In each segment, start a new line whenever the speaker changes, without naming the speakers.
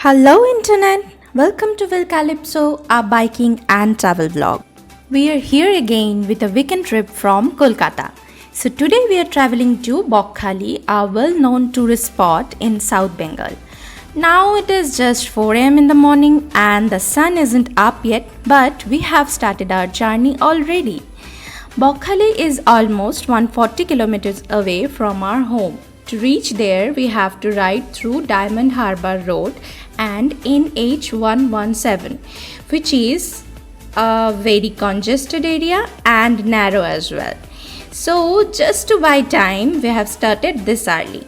Hello Internet! Welcome to Will Calypso, our biking and travel vlog. We are here again with a weekend trip from Kolkata. So today we are traveling to Bakkhali, a well-known tourist spot in South Bengal. Now it is just 4 am in the morning and the sun isn't up yet, but we have started our journey already. Bakkhali is almost 140 kilometers away from our home. To reach there, we have to ride through Diamond Harbour Road and NH117, which is a very congested area and narrow as well. So, just to buy time, we have started this early.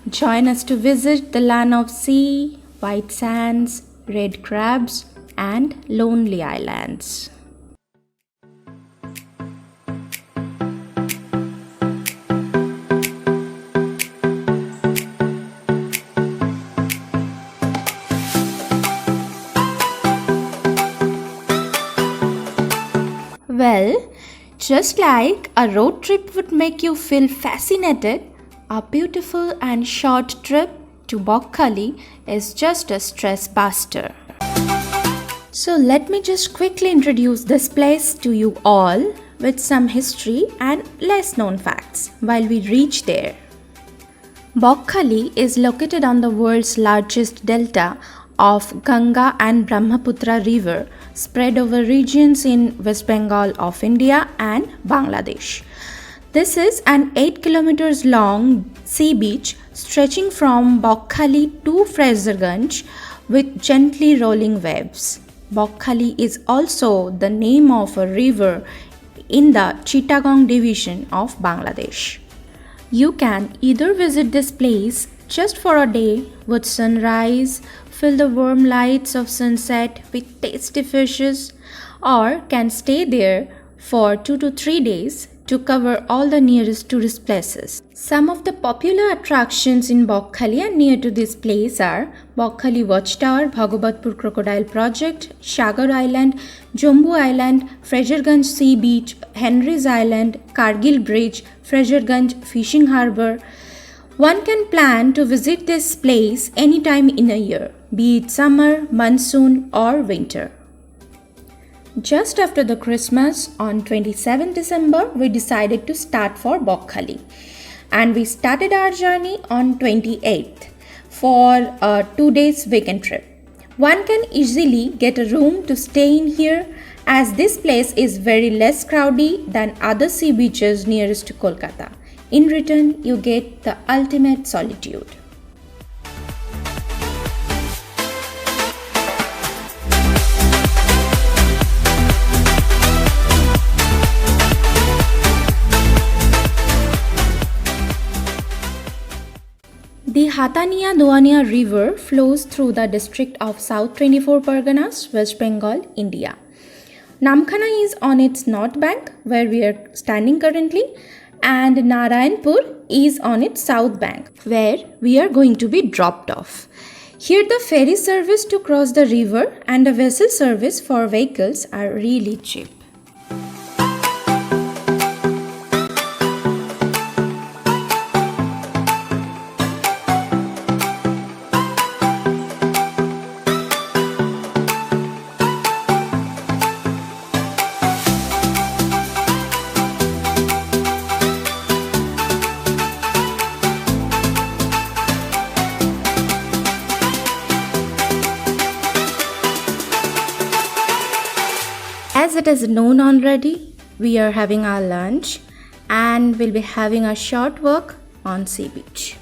Join us to visit the land of sea, white sands, red crabs, and lonely islands. Well, just like a road trip would make you feel fascinated, a beautiful and short trip to Bakkhali is just a stress buster. So let me just quickly introduce this place to you all with some history and less known facts while we reach there. Bakkhali is located on the world's largest delta of Ganga and Brahmaputrra river spread over regions in West Bengal of India and Bangladesh. This is an 8 kilometers long sea beach stretching from Bakkhali to Fraserganj with gently rolling waves. Bakkhali is also the name of a river in the Chittagong division of Bangladesh. You can either visit this place just for a day with sunrise, feel the warm lights of sunset with tasty fishes, or can stay there for 2 to 3 days to cover all the nearest tourist places. Some of the popular attractions in Bakkhali and near to this place are Bakkhali Watch Tower, Bhagabatpur Crocodile Project, Sagar Island, Jambu Island, Frasergunj Seabeach, Henry's Island, Kargil Bridge, Frasergunj Fishing Harbour. One can plan to visit this place anytime in a year, be it summer, monsoon or winter. Just after the Christmas on 27 December, we decided to start for Bakkhali. And we started our journey on 28th for a 2 days weekend trip. One can easily get a room to stay in here as this place is very less crowded than other sea beaches nearest to Kolkata. In return, you get the ultimate solitude. The Hatania-Doania river flows through the district of South 24 Parganas, West Bengal, India. Namkhana is on its north bank, where we are standing currently, and Narayanpur is on its south bank, where we are going to be dropped off. Here the ferry service to cross the river and the vessel service for vehicles are really cheap. As it is known already, we are having our lunch and we'll be having a short walk on Seabeach.